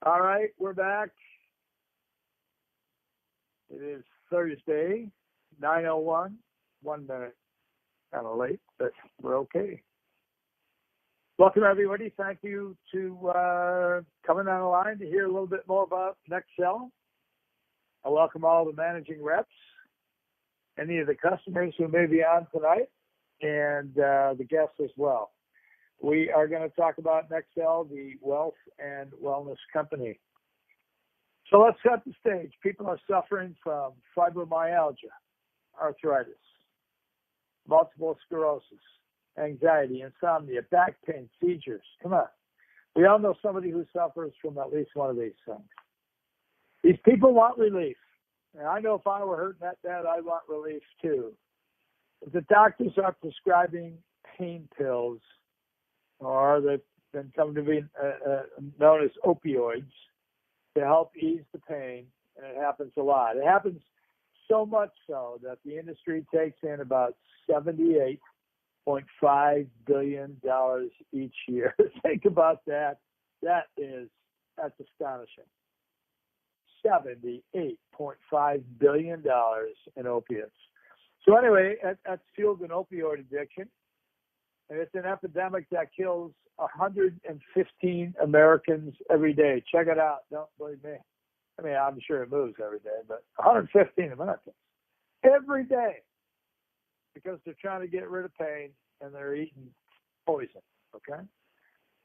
All right, we're back. It is Thursday, 9:01, 1 minute. Kind of late, but we're okay. Welcome, everybody. Thank you to coming on the line to hear a little bit more about Nextel. I welcome all the managing reps, any of the customers who may be on tonight, and the guests as well. We are going to talk about Nextel, the wealth and wellness company. So let's set the stage. People are suffering from fibromyalgia, arthritis, multiple sclerosis, anxiety, insomnia, back pain, seizures. Come on. We all know somebody who suffers from at least one of these things. These people want relief. And I know if I were hurting that bad, I'd want relief too. If the doctors are prescribing pain pills, or they've been come to be known as opioids, to help ease the pain, and it happens a lot. It happens so much so that the industry takes in about $78.5 billion each year. Think about that. That's astonishing. $78.5 billion in opiates. So anyway, that's fueled an opioid addiction, and it's an epidemic that kills 115 Americans every day. Check it out. Don't believe me. I mean, I'm sure it moves every day, but 115 Americans every day, because they're trying to get rid of pain and they're eating poison, okay?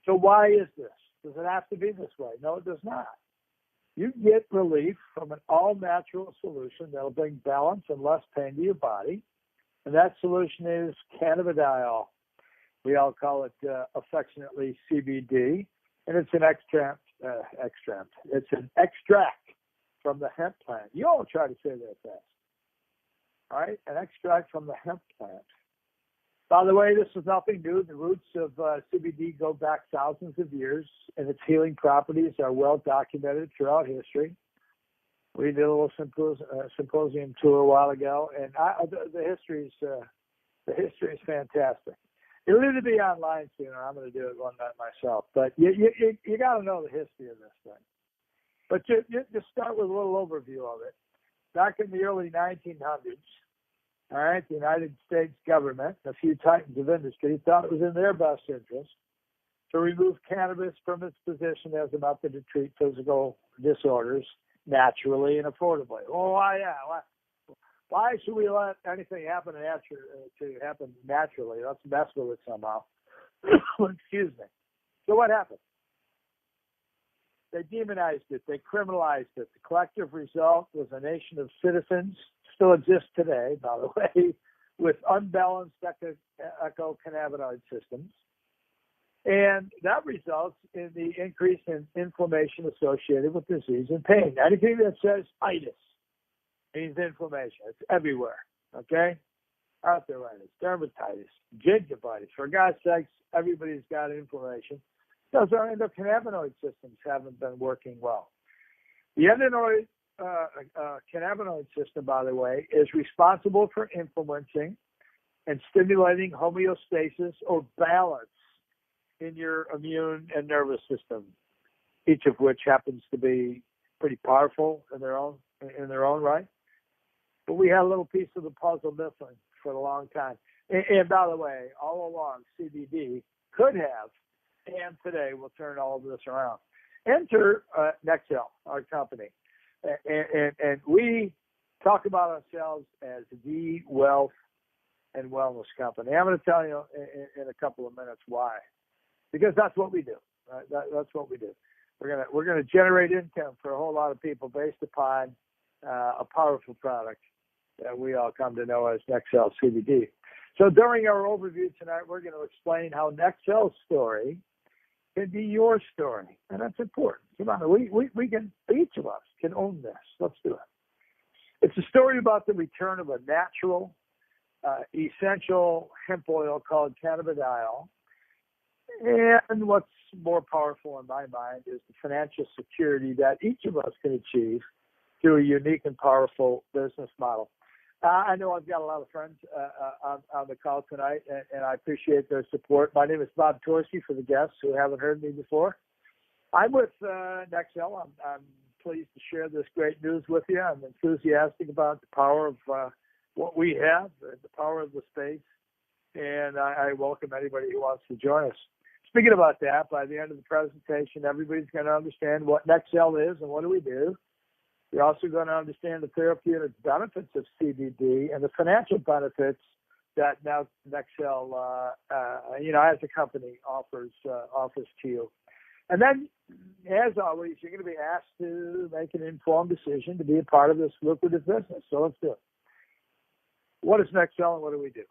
So why is this? Does it have to be this way? No, it does not. You get relief from an all-natural solution that'll bring balance and less pain to your body, and that solution is cannabidiol. We all call it affectionately CBD, and it's an extract. It's an extract from the hemp plant. You all try to say that fast. All right, an extract from the hemp plant. By the way, this is nothing new. The roots of CBD go back thousands of years, and its healing properties are well documented throughout history. We did a little symposium tour a while ago, and the history is fantastic. It'll either be online soon, or I'm going to do it one night myself. But you got to know the history of this thing. But just start with a little overview of it. Back in the early 1900s, all right, the United States government, a few titans of industry, thought it was in their best interest to remove cannabis from its position as a method to treat physical disorders naturally and affordably. Oh, why should we let anything happen to happen naturally? Let's mess with it somehow. Excuse me. So what happened? They demonized it. They criminalized it. The collective result was a nation of citizens, still exists today, by the way, with unbalanced ecocannabinoid systems. And that results in the increase in inflammation associated with disease and pain. Anything that says itis means inflammation. It's everywhere, okay? Arthritis, dermatitis, gingivitis. For God's sakes, everybody's got inflammation because our endocannabinoid systems haven't been working well. The cannabinoid system, by the way, is responsible for influencing and stimulating homeostasis or balance in your immune and nervous system, each of which happens to be pretty powerful in their own right. But we had a little piece of the puzzle missing for a long time. And by the way, all along, CBD could have, and today we'll turn all of this around. Enter Nextel, our company. And we talk about ourselves as the wealth and wellness company. I'm going to tell you in a couple of minutes why. Because that's what we do. Right? That's what we do. We're gonna generate income for a whole lot of people based upon a powerful product that we all come to know as Nextel CBD. So during our overview tonight, we're going to explain how Nextel's story can be your story, and that's important. Come on, we can, each of us can own this. Let's do it. It's a story about the return of a natural, essential hemp oil called cannabidiol. And what's more powerful in my mind is the financial security that each of us can achieve through a unique and powerful business model. I know I've got a lot of friends on the call tonight, and I appreciate their support. My name is Bob Torsey for the guests who haven't heard me before. I'm with Nexel. I'm pleased to share this great news with you. I'm enthusiastic about the power of what we have, the power of the space, and I welcome anybody who wants to join us. Speaking about that, by the end of the presentation, everybody's going to understand what Nexel is and what do we do. You're also going to understand the therapeutic benefits of CBD and the financial benefits that now Nexel, as a company, offers to you. And then, as always, you're going to be asked to make an informed decision to be a part of this lucrative business. So let's do it. What is Nexel and what do we do?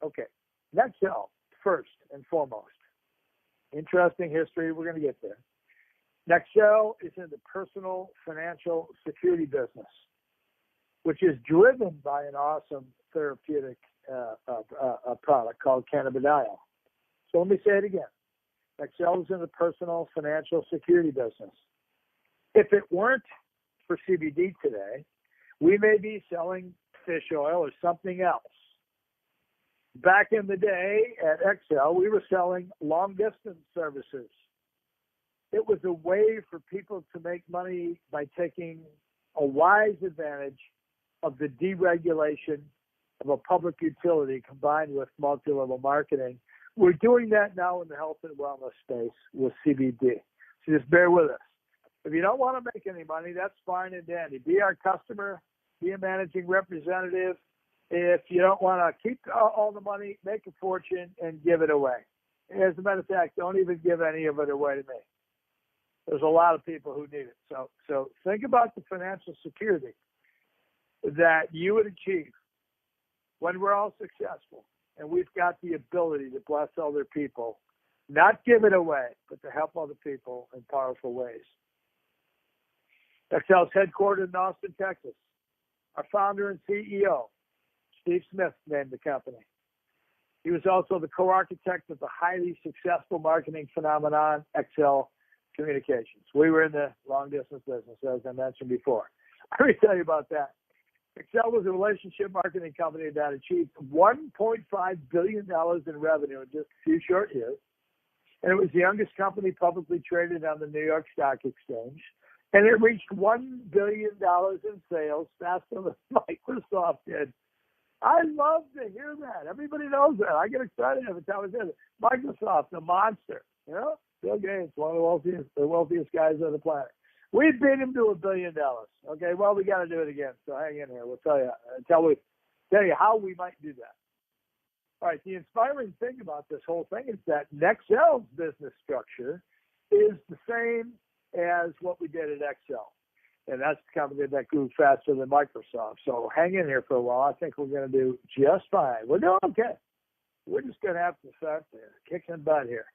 Okay, Nexel, first and foremost. Interesting history. We're going to get there. Nexel is in the personal financial security business, which is driven by an awesome therapeutic product called cannabidiol. So let me say it again. Nexel is in the personal financial security business. If it weren't for CBD today, we may be selling fish oil or something else. Back in the day at Excel, we were selling long-distance services. It was a way for people to make money by taking a wise advantage of the deregulation of a public utility combined with multi-level marketing. We're doing that now in the health and wellness space with CBD. So just bear with us. If you don't want to make any money, that's fine and dandy. Be our customer, be a managing representative. If you don't want to keep all the money, make a fortune and give it away. As a matter of fact, don't even give any of it away to me. There's a lot of people who need it. So think about the financial security that you would achieve when we're all successful. And we've got the ability to bless other people, not give it away, but to help other people in powerful ways. Nexel is headquartered in Austin, Texas. Our founder and CEO, Steve Smith, named the company. He was also the co-architect of the highly successful marketing phenomenon, Excel Communications. We were in the long-distance business, as I mentioned before. Let me tell you about that. Excel was a relationship marketing company that achieved $1.5 billion in revenue in just a few short years. And it was the youngest company publicly traded on the New York Stock Exchange. And it reached $1 billion in sales faster than Microsoft did. I love to hear that. Everybody knows that. I get excited every time I say it. Microsoft, the monster. You know, Bill Gates, one of the wealthiest guys on the planet. We beat him to $1 billion. Okay, well, we got to do it again. So hang in here. We'll tell you how we might do that. All right. The inspiring thing about this whole thing is that Nexel's business structure is the same as what we did at Excel, and that's the company that grew faster than Microsoft. So hang in here for a while. I think we're going to do just fine. We're doing okay. We're just going to have to start kicking butt here.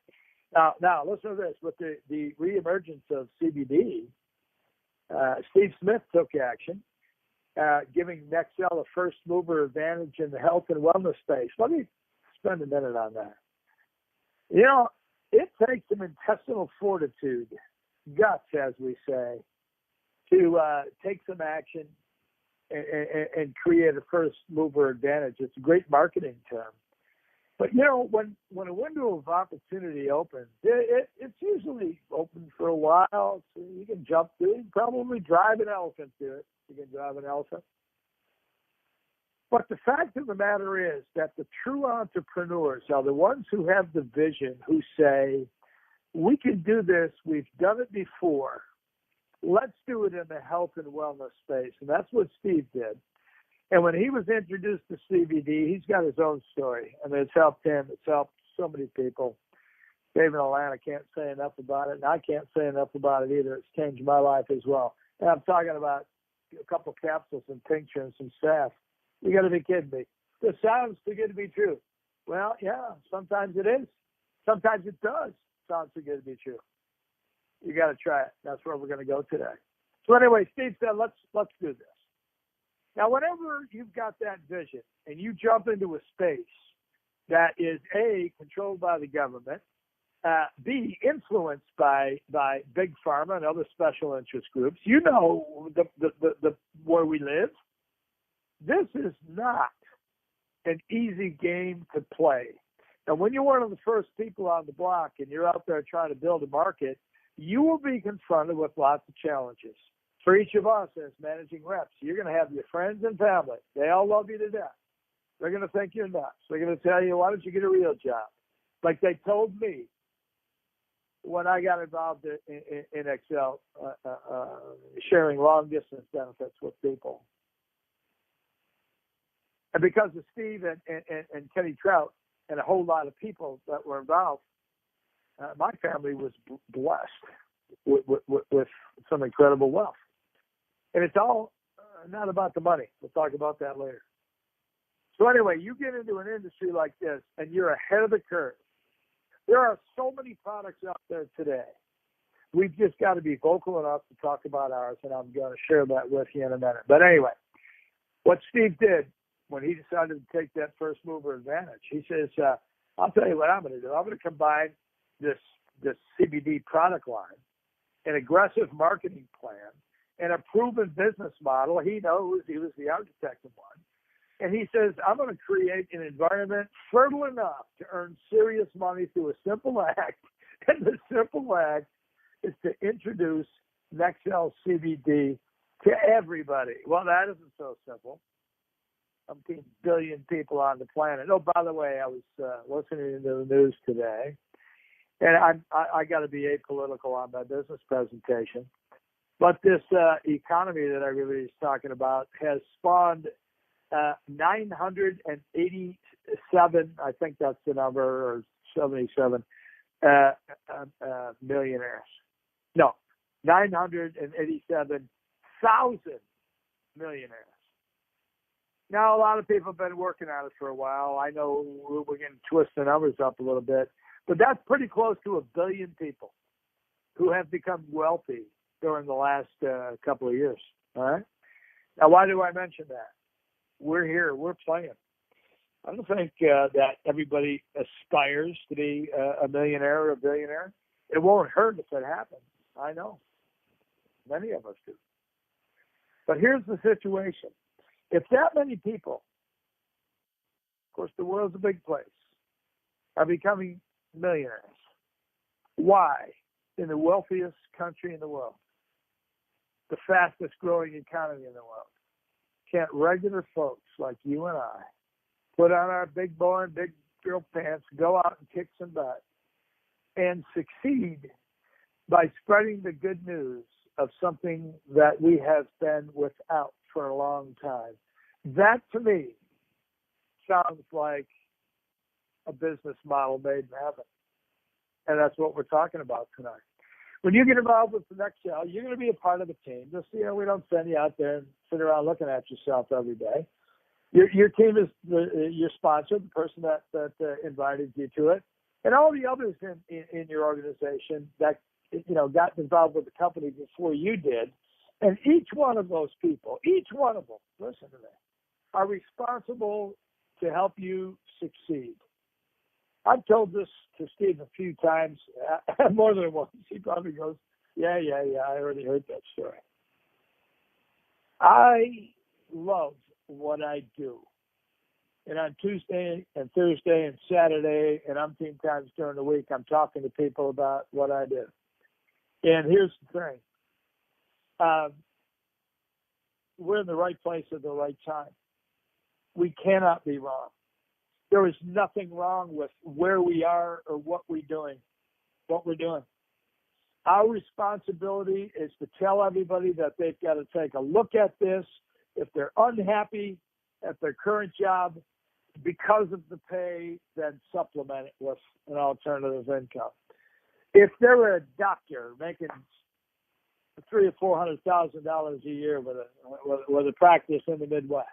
Now listen to this. With the reemergence of CBD, Steve Smith took action, giving Nexel a first mover advantage in the health and wellness space. Let me spend a minute on that. You know, it takes some intestinal fortitude, guts, as we say, to take some action and create a first mover advantage. It's a great marketing term. But, you know, when a window of opportunity opens, it's usually open for a while. So you can jump to it. You can probably drive an elephant to it. You can drive an elephant. But the fact of the matter is that the true entrepreneurs are the ones who have the vision, who say, we can do this. We've done it before. Let's do it in the health and wellness space. And that's what Steve did. And when he was introduced to CBD, he's got his own story. I mean, it's helped him. It's helped so many people. Dave in Atlanta can't say enough about it, and I can't say enough about it either. It's changed my life as well. And I'm talking about a couple capsules and tincture and some staff. You got to be kidding me. This sounds too good to be true. Well, yeah, sometimes it is. Sometimes it does sound too good to be true. You got to try it. That's where we're going to go today. So anyway, Steve said, let's do this. Now, whenever you've got that vision and you jump into a space that is A, controlled by the government, B, influenced by big pharma and other special interest groups, you know the where we live. This is not an easy game to play. And when you're one of the first people on the block and you're out there trying to build a market, you will be confronted with lots of challenges. For each of us as managing reps, you're going to have your friends and family. They all love you to death. They're going to think you're nuts. They're going to tell you, why don't you get a real job? Like they told me when I got involved in Excel, sharing long distance benefits with people. And because of Steve and Kenny Trout and a whole lot of people that were involved, my family was blessed with some incredible wealth. And it's all not about the money. We'll talk about that later. So anyway, you get into an industry like this and you're ahead of the curve. There are so many products out there today. We've just got to be vocal enough to talk about ours, and I'm going to share that with you in a minute. But anyway, what Steve did when he decided to take that first mover advantage, he says, I'll tell you what I'm going to do. I'm going to combine this CBD product line, an aggressive marketing plan, and a proven business model. He knows, he was the architect of one. And he says, I'm going to create an environment fertile enough to earn serious money through a simple act. And the simple act is to introduce Nexel CBD to everybody. Well, that isn't so simple. 17 billion people on the planet. Oh, by the way, I was listening to the news today, and I got to be apolitical on my business presentation. But this economy that I really was talking about has spawned 987, I think that's the number, or 77 millionaires. No, 987,000 millionaires. Now, a lot of people have been working on it for a while. I know we're going to twist the numbers up a little bit, but that's pretty close to 1 billion people who have become wealthy during the last couple of years. All right. Now, why do I mention that? We're here. We're playing. I don't think that everybody aspires to be a millionaire or a billionaire. It won't hurt if it happens. I know. Many of us do. But here's the situation. If that many people, of course, the world's a big place, are becoming millionaires, why, in the wealthiest country in the world, the fastest growing economy in the world, can't regular folks like you and I put on our big boy and big girl pants, go out and kick some butt, and succeed by spreading the good news of something that we have been without for a long time? That, to me, sounds like a business model made in heaven. And that's what we're talking about tonight. When you get involved with the Nexel, you're going to be a part of the team. Just, we don't send you out there and sit around looking at yourself every day. Your team is your sponsor, the person that invited you to it, and all the others in your organization that got involved with the company before you did. And each one of those people, each one of them, listen to me, are responsible to help you succeed. I've told this to Steve a few times, more than once. He probably goes, yeah, I already heard that story. I love what I do. And on Tuesday and Thursday and Saturday and umpteen times during the week, I'm talking to people about what I do. And here's the thing. We're in the right place at the right time. We cannot be wrong. There is nothing wrong with where we are or what we're doing. Our responsibility is to tell everybody that they've got to take a look at this. If they're unhappy at their current job because of the pay, then supplement it with an alternative income. If they're a doctor making $300,000 or $400,000 a year with a practice in the Midwest,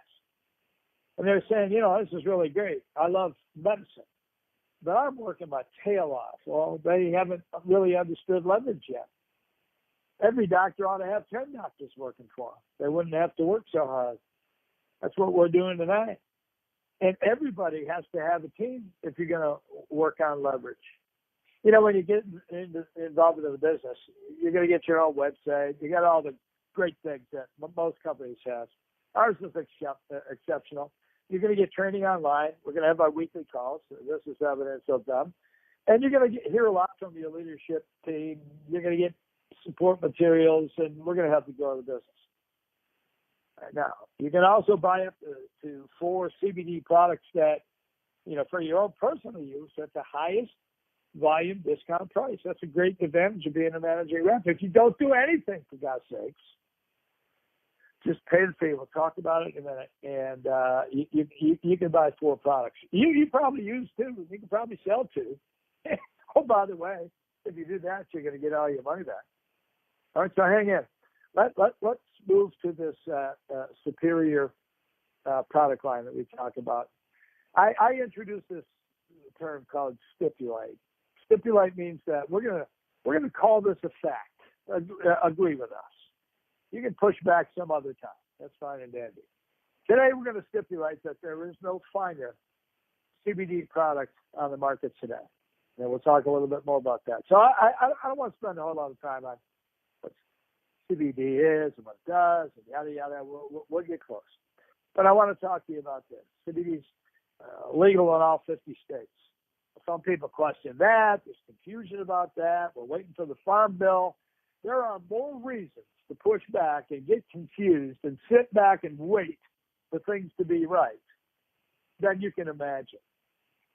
and they're saying, this is really great. I love medicine, but I'm working my tail off. Well, they haven't really understood leverage yet. Every doctor ought to have 10 doctors working for them. They wouldn't have to work so hard. That's what we're doing tonight. And everybody has to have a team if you're going to work on leverage. When you get involved in the business, you're going to get your own website. You got all the great things that most companies have. Ours is exceptional. You're going to get training online. We're going to have our weekly calls. This is evidence of them. And you're going to hear a lot from your leadership team. You're going to get support materials, and we're going to have to grow the business. Now, you can also buy up to 4 CBD products that, for your own personal use at the highest volume discount price. That's a great advantage of being a managing rep. If you don't do anything, for God's sakes, just pay the fee. We'll talk about it in a minute. And you can buy 4 products. You probably use 2. You can probably sell 2. Oh, by the way, if you do that, you're going to get all your money back. All right, so hang in. Let's move to this superior product line that we talk about. I introduced this term called stipulate. Stipulate means that we're gonna call this a fact. Agree with us. You can push back some other time. That's fine and dandy. Today we're going to stipulate that there is no finer CBD product on the market today. And we'll talk a little bit more about that. So I don't want to spend a whole lot of time on what CBD is and what it does and yada yada. We'll get close. But I want to talk to you about this. CBD's legal in all 50 states. Some people question that. There's confusion about that. We're waiting for the Farm Bill. There are more reasons to push back and get confused and sit back and wait for things to be right than you can imagine.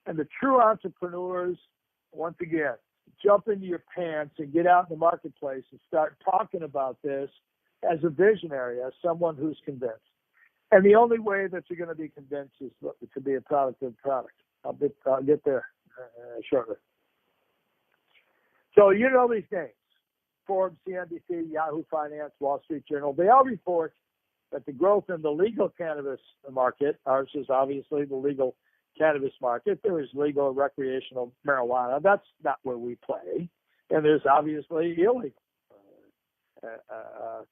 And the true entrepreneurs, once again, jump into your pants and get out in the marketplace and start talking about this as a visionary, as someone who's convinced. And the only way that you're going to be convinced is to be a product of the product. I'll get there shortly. So you know these names. Forbes, CNBC, Yahoo Finance, Wall Street Journal. They all report that the growth in the legal cannabis market, ours is obviously the legal cannabis market. There is legal recreational marijuana. That's not where we play. And there's obviously illegal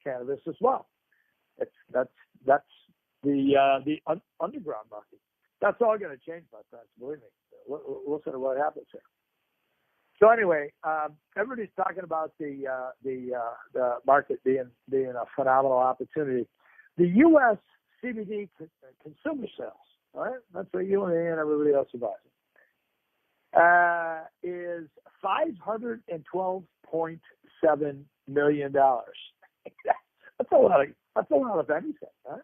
cannabis as well. That's the underground market. That's all going to change, my friends. Believe me. Listen to what happens here. So anyway, everybody's talking about the market being a phenomenal opportunity. The U.S. CBD consumer sales, all right, that's what you and me and everybody else is buying, is $512.7 million. That's a lot of anything, right?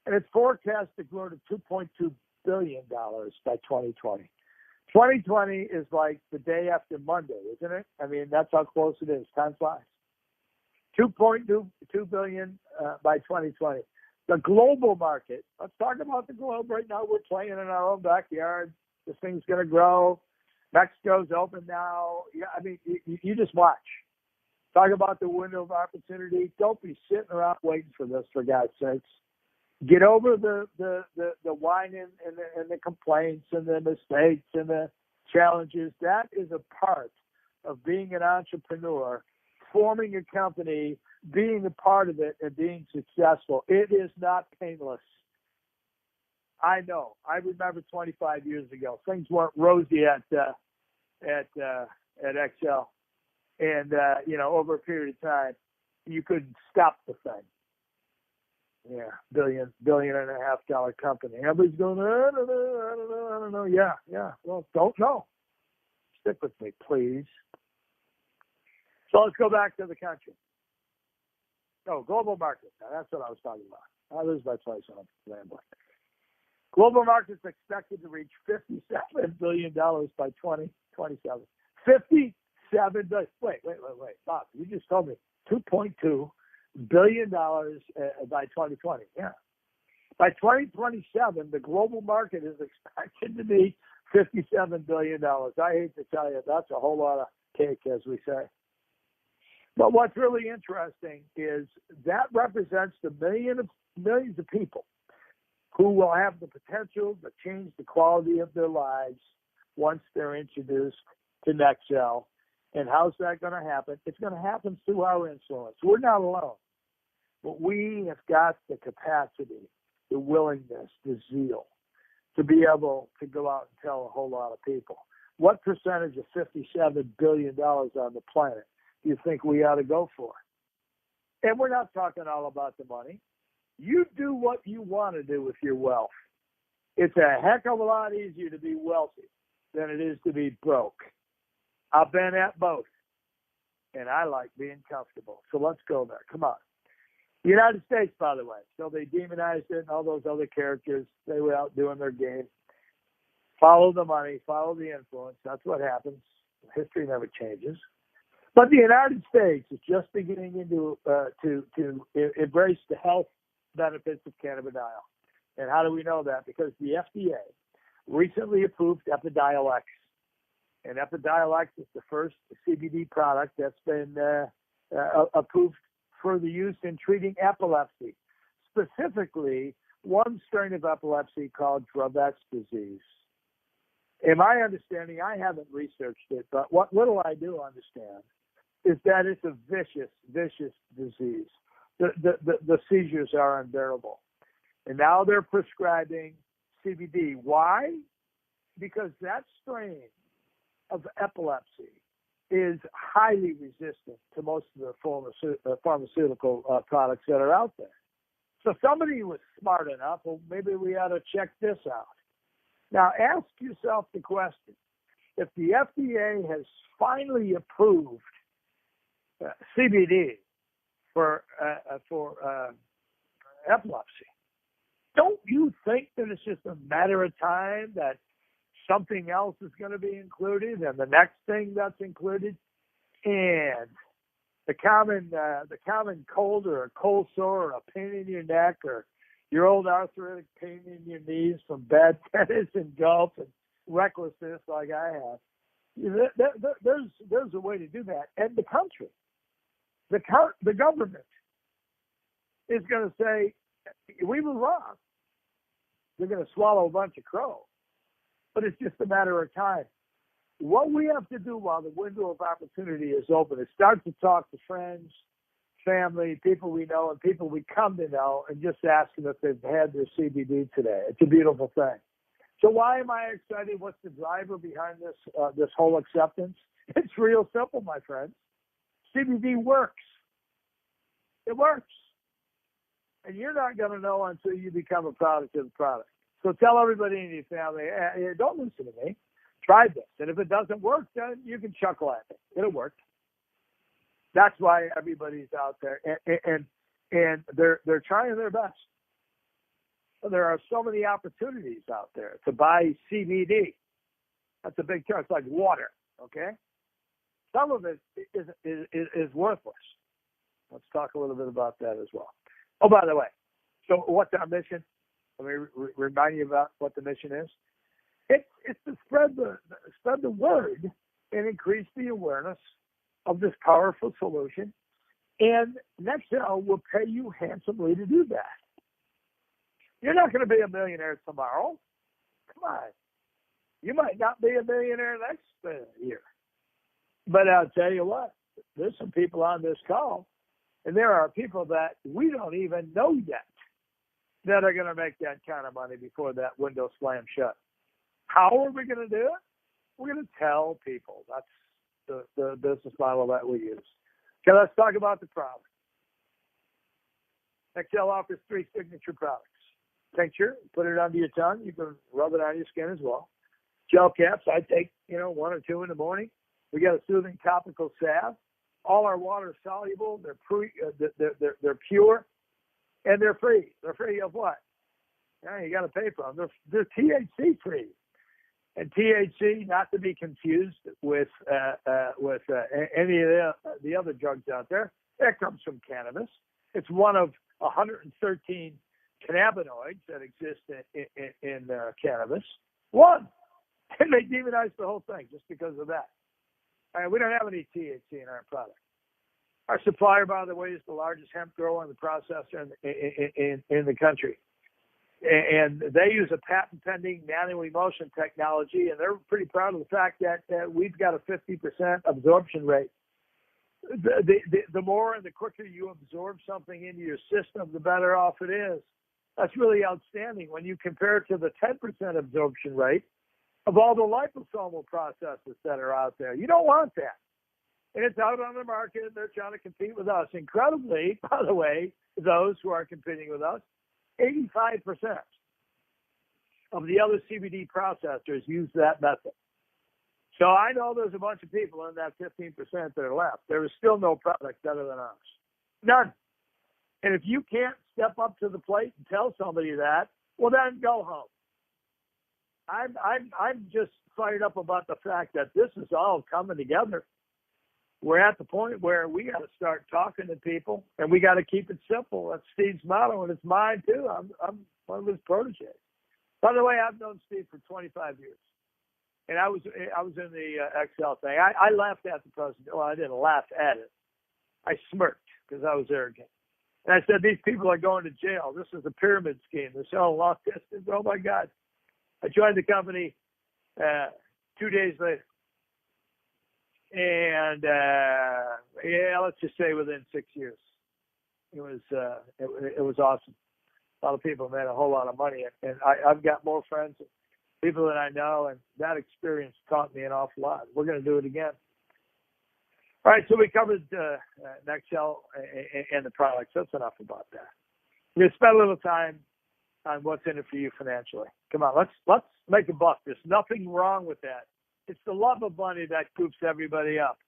And it's forecast to grow to $2.2 billion by 2020. 2020 is like the day after Monday, isn't it? I mean, that's how close it is. Time flies. 2.2 billion by 2020. The global market. Let's talk about the globe right now. We're playing in our own backyard. This thing's going to grow. Mexico's open now. Yeah, I mean, you just watch. Talk about the window of opportunity. Don't be sitting around waiting for this, for God's sakes. Get over the whining and the complaints and the mistakes and the challenges. That is a part of being an entrepreneur, forming a company, being a part of it, and being successful. It is not painless. I know. I remember 25 years ago, things weren't rosy at Excel, and over a period of time, you couldn't stop the thing. Yeah, $1.5 billion company. Everybody's going, I don't know. Yeah. Well, don't know. Stick with me, please. So let's go back to the country. No, global market. Now, that's what I was talking about. I lose my place on rambling. Global market's expected to reach $57 billion by 2027. $57 billion. Wait. Bob, you just told me $2.2 billion by 2020. Yeah. By 2027, the global market is expected to be $57 billion. I hate to tell you, that's a whole lot of cake, as we say. But what's really interesting is that represents the millions of people who will have the potential to change the quality of their lives once they're introduced to Nexel. And how's that going to happen? It's going to happen through our influence. We're not alone. But we have got the capacity, the willingness, the zeal to be able to go out and tell a whole lot of people. What percentage of $57 billion on the planet do you think we ought to go for? And we're not talking all about the money. You do what you want to do with your wealth. It's a heck of a lot easier to be wealthy than it is to be broke. I've been at both, and I like being comfortable. So let's go there. Come on. The United States, by the way, so they demonized it and all those other characters. They were out doing their game. Follow the money, follow the influence. That's what happens. History never changes. But the United States is just beginning to embrace the health benefits of cannabidiol. And how do we know that? Because the FDA recently approved Epidiolex. And Epidiolex is the first CBD product that's been approved for the use in treating epilepsy, specifically one strain of epilepsy called Dravet's disease. In my understanding, I haven't researched it, but what little I do understand is that it's a vicious, vicious disease. The seizures are unbearable. And now they're prescribing CBD. Why? Because that strain of epilepsy is highly resistant to most of the pharmaceutical products that are out there. So somebody was smart enough, well, maybe we ought to check this out. Now, ask yourself the question, if the FDA has finally approved CBD for epilepsy, don't you think that it's just a matter of time that something else is going to be included, and the next thing that's included, and the common cold or a cold sore or a pain in your neck or your old arthritic pain in your knees from bad tennis and golf and recklessness like I have, there's a way to do that. And the country, the government is going to say, we were wrong. They're going to swallow a bunch of crow. But it's just a matter of time. What we have to do while the window of opportunity is open is start to talk to friends, family, people we know, and people we come to know, and just ask them if they've had their CBD today. It's a beautiful thing. So why am I excited? What's the driver behind this whole acceptance? It's real simple, my friends. CBD works. It works. And you're not going to know until you become a product of the product. So tell everybody in your family, hey, don't listen to me. Try this. And if it doesn't work, then you can chuckle at it. It'll work. That's why everybody's out there. And they're trying their best. There are so many opportunities out there to buy CBD. That's a big term. It's like water, okay? Some of it is worthless. Let's talk a little bit about that as well. Oh, by the way, so what's our mission? Let me remind you about what the mission is. It's to spread the word and increase the awareness of this powerful solution. And Nextel will pay you handsomely to do that. You're not going to be a millionaire tomorrow. Come on. You might not be a millionaire next year. But I'll tell you what, there's some people on this call, and there are people that we don't even know yet that are going to make that kind of money before that window slams shut. How are we going to do it? We're going to tell people. That's the business model that we use. Okay, let's talk about the product. Nextel offers 3 signature products. Tincture, put it under your tongue. You can rub it on your skin as well. Gel caps, I take 1 or 2 in the morning. We got a soothing topical salve. All our water is soluble. They're pure, and they're free. They're free of what? You got to pay for them. They're THC free, and THC not to be confused with any of the other drugs out there. That comes from cannabis. It's one of 113 cannabinoids that exist in cannabis. One, and they demonize the whole thing just because of that. We don't have any THC in our product. Our supplier, by the way, is the largest hemp grower and the processor in the country. And they use a patent-pending nano-emulsion technology, and they're pretty proud of the fact that we've got a 50% absorption rate. The more and the quicker you absorb something into your system, the better off it is. That's really outstanding when you compare it to the 10% absorption rate of all the liposomal processes that are out there. You don't want that. And it's out on the market, and they're trying to compete with us. Incredibly, by the way, those who are competing with us, 85% of the other CBD processors use that method. So I know there's a bunch of people in that 15% that are left. There is still no product better than ours. None. And if you can't step up to the plate and tell somebody that, well, then go home. I'm just fired up about the fact that this is all coming together. We're at the point where we got to start talking to people, and we got to keep it simple. That's Steve's motto, and it's mine too. I'm one of his proteges. By the way, I've known Steve for 25 years, and I was in the Excel thing. I laughed at the president. Well, I didn't laugh at it. I smirked because I was arrogant. And I said, these people are going to jail. This is a pyramid scheme. They're selling long distance. Oh, my God. I joined the company 2 days later. And, let's just say within 6 years. It was awesome. A lot of people made a whole lot of money. And I've got more friends, people that I know, and that experience taught me an awful lot. We're going to do it again. All right, so we covered Nextel and the products. That's enough about that. We're going to spend a little time on what's in it for you financially. Come on, let's make a buck. There's nothing wrong with that. It's the love of money that coops everybody up.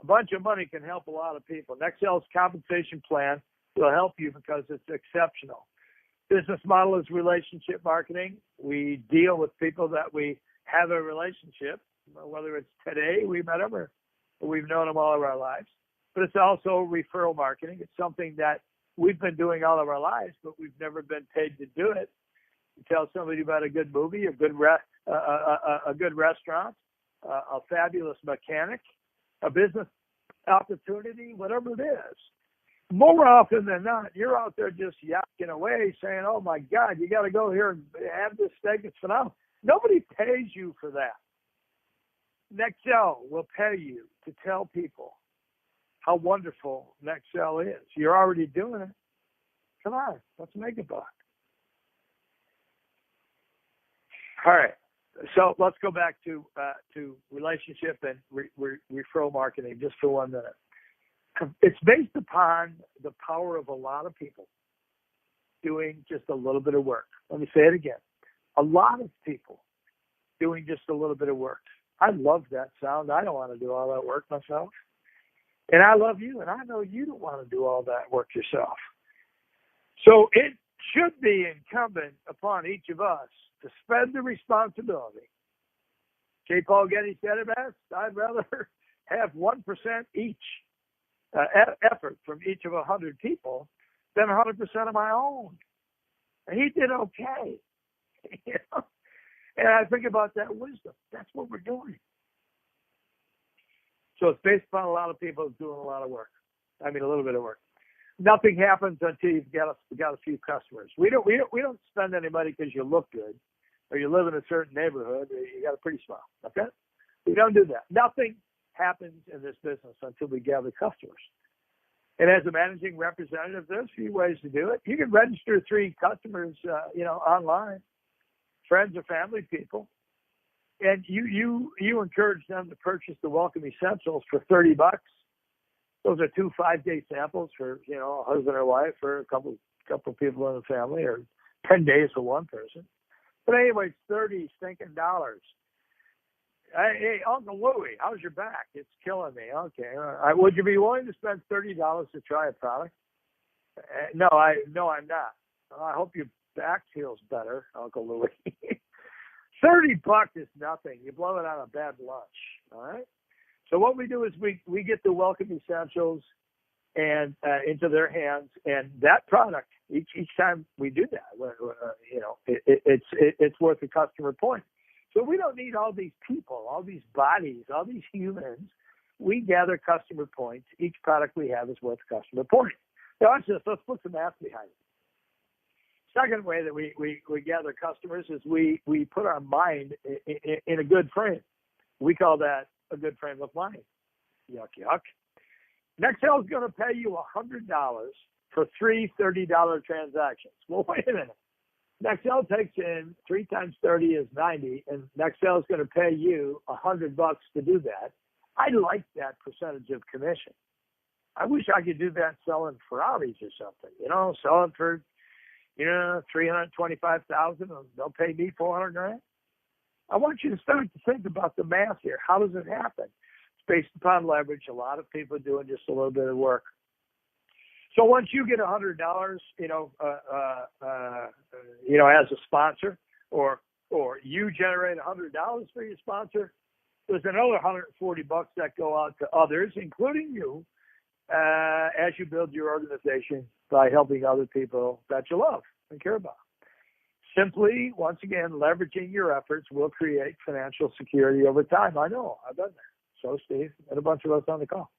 A bunch of money can help a lot of people. Nextel's compensation plan will help you because it's exceptional. Business model is relationship marketing. We deal with people that we have a relationship, whether it's today we met them or we've known them all of our lives. But it's also referral marketing. It's something that we've been doing all of our lives, but we've never been paid to do it. You tell somebody about a good movie, a good restaurant, a fabulous mechanic, a business opportunity, whatever it is. More often than not, you're out there just yakking away saying, oh, my God, you got to go here and have this steak. It's phenomenal. Nobody pays you for that. Nextel will pay you to tell people how wonderful Nextel is. You're already doing it. Come on, let's make a buck. All right, so let's go back to relationship and referral marketing just for 1 minute. It's based upon the power of a lot of people doing just a little bit of work. Let me say it again. A lot of people doing just a little bit of work. I love that sound. I don't want to do all that work myself. And I love you, and I know you don't want to do all that work yourself. So it should be incumbent upon each of us to spread the responsibility. J. Paul Getty said it best, I'd rather have 1% each effort from each of 100 people than 100% of my own. And he did okay. You know? And I think about that wisdom. That's what we're doing. So it's based upon a lot of people doing a lot of work. I mean, a little bit of work. Nothing happens until you've got a few customers. We don't spend any money because you look good, or you live in a certain neighborhood, or you got a pretty smile. Okay, we don't do that. Nothing happens in this business until we gather customers. And as a managing representative, there's a few ways to do it. You can register 3 customers, online, friends or family people, and you encourage them to purchase the Welcome Essentials for $30. Those are 2 5-day samples for a husband or wife, or a couple people in the family, or 10 days for one person. But anyway, it's $30 stinking dollars. Hey, Uncle Louie, how's your back? It's killing me. Okay, would you be willing to spend $30 to try a product? No, I'm not. I hope your back feels better, Uncle Louie. $30 is nothing. You blow it on a bad lunch. All right. So what we do is we get the Welcome Essentials and into their hands, and that product each time we do that, it's worth a customer point. So we don't need all these people, all these bodies, all these humans. We gather customer points. Each product we have is worth a customer point. Now let's put some math behind it. Second way that we gather customers is we put our mind in a good frame. We call that a good frame of mind. Yuck, yuck. Nextel is going to pay you $100 for 3 $30 transactions. Well, wait a minute. Nextel takes in 3 times 30 is 90, and Nextel is going to pay you $100 to do that. I like that percentage of commission. I wish I could do that selling Ferraris or something. Selling for $325,000, and they'll pay me $400,000. I want you to start to think about the math here. How does it happen? It's based upon leverage. A lot of people are doing just a little bit of work. So once you get $100, as a sponsor, or you generate $100 for your sponsor, there's another $140 that go out to others, including you, as you build your organization by helping other people that you love and care about. Simply, once again, leveraging your efforts will create financial security over time. I know, I've done that. So, Steve, and a bunch of us on the call.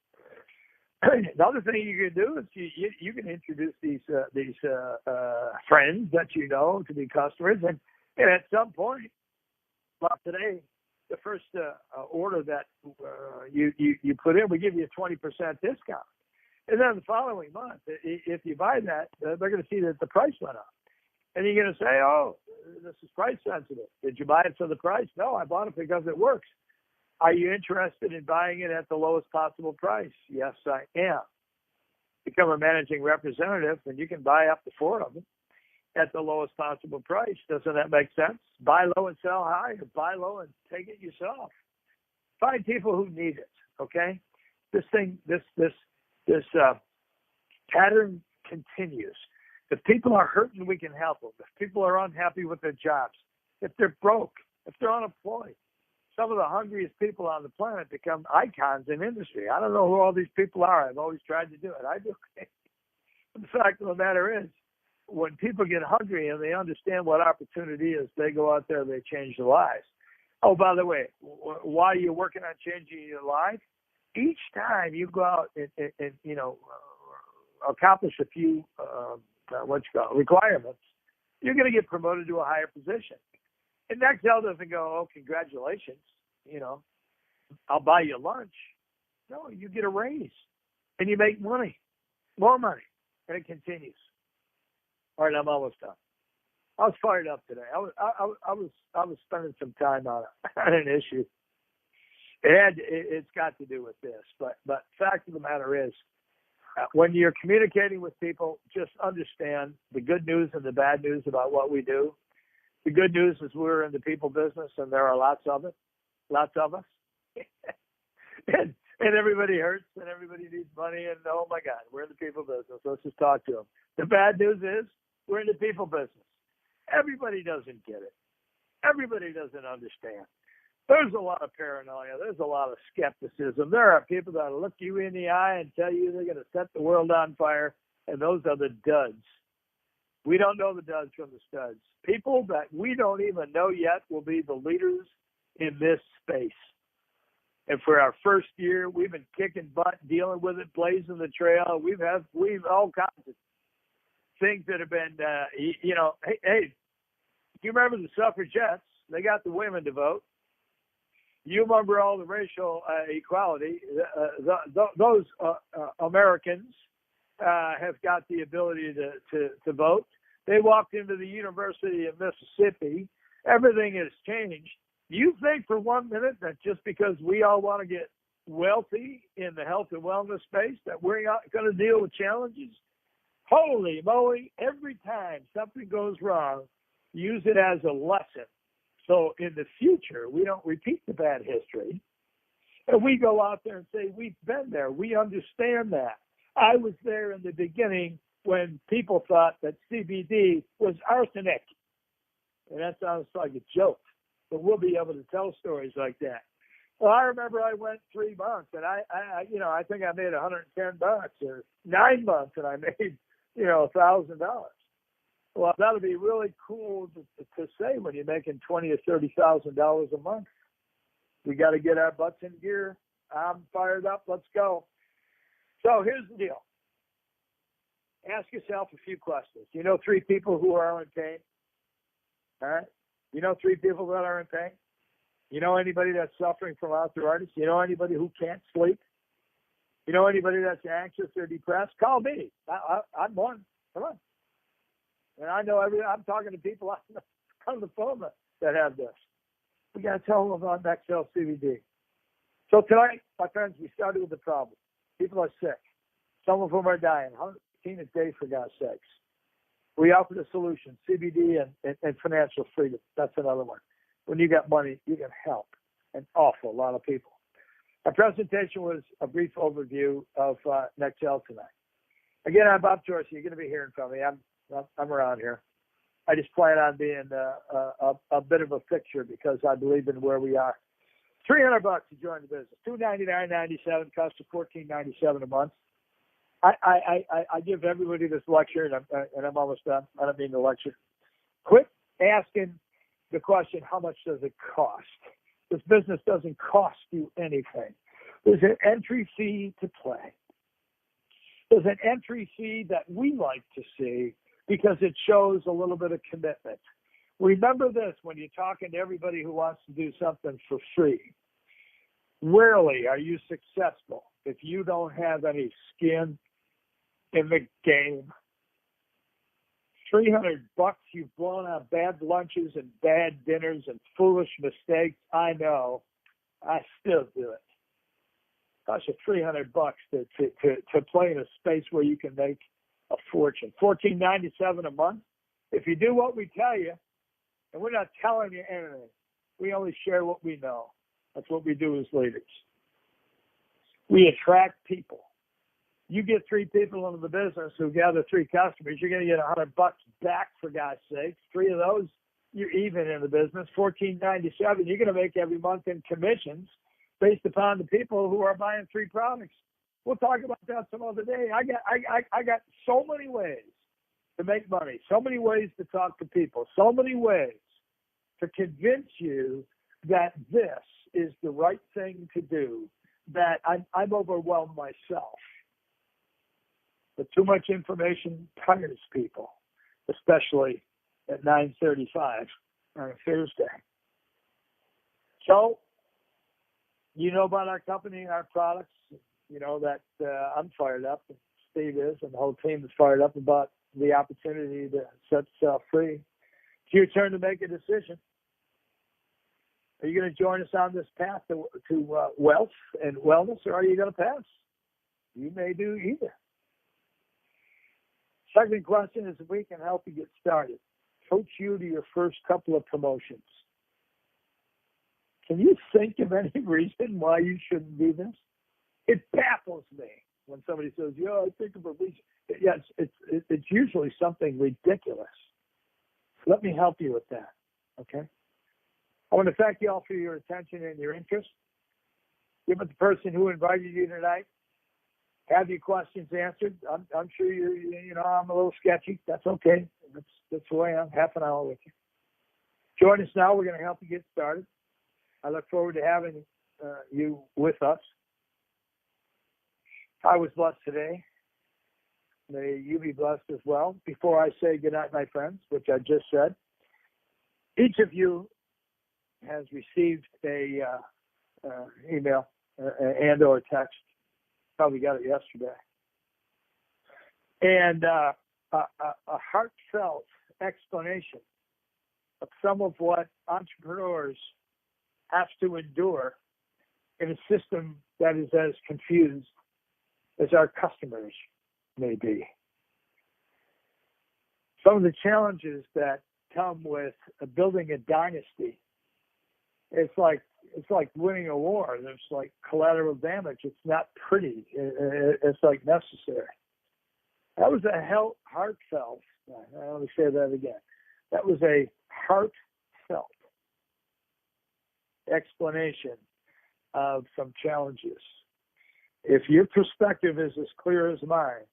The other thing you can do is you can introduce these friends that you know to be customers, and at some point, well, today, the first order that you put in, we give you a 20% discount, and then the following month, if you buy that, they're going to see that the price went up, and you're going to say, "Oh, this is price sensitive. Did you buy it for the price?" No, I bought it because it works. Are you interested in buying it at the lowest possible price? Yes, I am. Become a managing representative, and you can buy up to 4 of them at the lowest possible price. Doesn't that make sense? Buy low and sell high, or buy low and take it yourself. Find people who need it. Okay, this pattern continues. If people are hurting, we can help them. If people are unhappy with their jobs, if they're broke, if they're unemployed. Some of the hungriest people on the planet become icons in industry. I don't know who all these people are. I've always tried to do it. I do. The fact of the matter is, when people get hungry and they understand what opportunity is, they go out there, they change their lives. Oh, by the way, while you're working on changing your life, each time you go out and accomplish a few requirements, you're going to get promoted to a higher position. And Nextel doesn't go, "Oh, congratulations, I'll buy you lunch." No, you get a raise and you make money, more money, and it continues. All right, I'm almost done. I was fired up today. I was spending some time on an issue. It's got to do with this, but fact of the matter is, when you're communicating with people, just understand the good news and the bad news about what we do. The good news is we're in the people business, and there are lots of us, and everybody hurts, and everybody needs money, and oh my God, we're in the people business. Let's just talk to them. The bad news is we're in the people business. Everybody doesn't get it. Everybody doesn't understand. There's a lot of paranoia. There's a lot of skepticism. There are people that look you in the eye and tell you they're going to set the world on fire, and those are the duds. We don't know the duds from the studs. People that we don't even know yet will be the leaders in this space. And for our first year, we've been kicking butt, dealing with it, blazing the trail. We've all kinds of things that have been, hey, you remember the suffragettes? They got the women to vote. You remember all the racial equality. Those Americans have got the ability to vote. They walked into the University of Mississippi. Everything has changed. You think for 1 minute that just because we all want to get wealthy in the health and wellness space that we're not going to deal with challenges? Holy moly, every time something goes wrong, use it as a lesson. So in the future, we don't repeat the bad history. And we go out there and say, we've been there. We understand that. I was there in the beginning when people thought that CBD was arsenic. And that sounds like a joke, but we'll be able to tell stories like that. Well, I remember I went 3 months, and I think I made $110, or 9 months, and I made, $1,000. Well, that'll be really cool to say when you're making $20,000 or $30,000 a month. We got to get our butts in gear. I'm fired up. Let's go. So here's the deal. Ask yourself a few questions. You know 3 people who are in pain? All right? You know 3 people that are in pain? You know anybody that's suffering from arthritis? You know anybody who can't sleep? You know anybody that's anxious or depressed? Call me. I'm one. Come on. And I know I'm talking to people on the phone that have this. We got to tell them about Nextel CBD. So tonight, my friends, we started with the problem. People are sick. Some of them are dying. 115 a day, for God's sakes. We offered a solution, CBD and financial freedom. That's another one. when you got money, you can help an awful lot of people. Our presentation was a brief overview of Nextel tonight. Again, I'm Bob Dorsey. You're going to be hearing from me. I'm around here. I just plan on being a bit of a fixture because I believe in where we are. $300 to join the business. $299.97 costs you $14.97 a month. I give everybody this lecture, and I'm almost done. I don't mean the lecture. Quit asking the question, how much does it cost? This business doesn't cost you anything. There's an entry fee to play. There's an entry fee that we like to see because it shows a little bit of commitment. Remember this when you're talking to everybody who wants to do something for free. Rarely are you successful if you don't have any skin in the game. $300, you've blown out bad lunches and bad dinners and foolish mistakes. I know. I still do it. Costs you $300 to play in a space where you can make a fortune. $14.97 a month. If you do what we tell you, and we're not telling you anything, we only share what we know. That's what we do as leaders. We attract people. You get 3 people into the business who gather 3 customers, you're going to get $100 back, for God's sakes. 3 of those, you're even in the business. $14.97, you're going to make every month in commissions based upon the people who are buying 3 products. We'll talk about that some other day. I got so many ways to make money, so many ways to talk to people, so many ways to convince you that this is the right thing to do, that I'm overwhelmed myself. But too much information tires people, especially at 9:35 on a Thursday. So, you know about our company and our products. You know that I'm fired up, and Steve is, and the whole team is fired up about the opportunity to set yourself free. It's your turn to make a decision. Are you going to join us on this path to wealth and wellness, or are you going to pass? You may do either. Second question is if we can help you get started. Coach you to your first couple of promotions. Can you think of any reason why you shouldn't do this? It baffles me when somebody says, "Yeah, I think of a reason." Yes, it's usually something ridiculous. Let me help you with that, okay? I want to thank you all for your attention and your interest. Give it the person who invited you tonight. Have your questions answered. I'm sure I'm a little sketchy. That's okay. That's the way I'm. Half an hour with you. Join us now. We're going to help you get started. I look forward to having you with us. I was blessed today. May you be blessed as well. Before I say goodnight, my friends, which I just said, each of you has received a email and or text. Probably got it yesterday. And a heartfelt explanation of some of what entrepreneurs have to endure in a system that is as confused as our customers may be. Some of the challenges that come with building a dynasty, it's like winning a war. There's like collateral damage. It's not pretty. It's like necessary. That was a heartfelt. Let me say that again. That was a heartfelt explanation of some challenges. If your perspective is as clear as mine,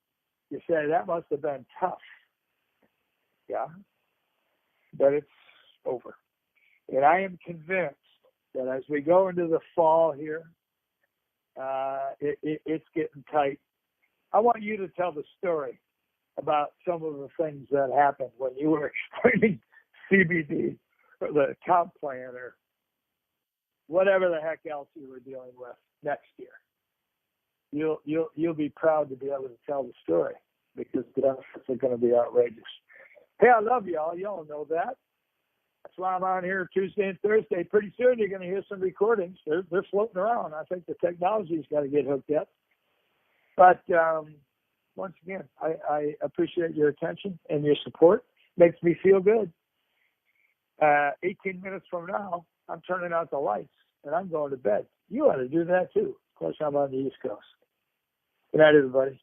you say that must have been tough. Yeah, but it's over. And I am convinced that as we go into the fall here, it's getting tight. I want you to tell the story about some of the things that happened when you were explaining CBD or the comp plan or whatever the heck else you were dealing with next year. You'll be proud to be able to tell the story because the benefits are going to be outrageous. Hey, I love y'all. Y'all know that. That's why I'm on here Tuesday and Thursday. Pretty soon you're going to hear some recordings. They're floating around. I think the technology's got to get hooked up. But once again, I appreciate your attention and your support. Makes me feel good. 18 minutes from now, I'm turning out the lights and I'm going to bed. You ought to do that too. Of course, I'm on the East Coast. Good night, everybody.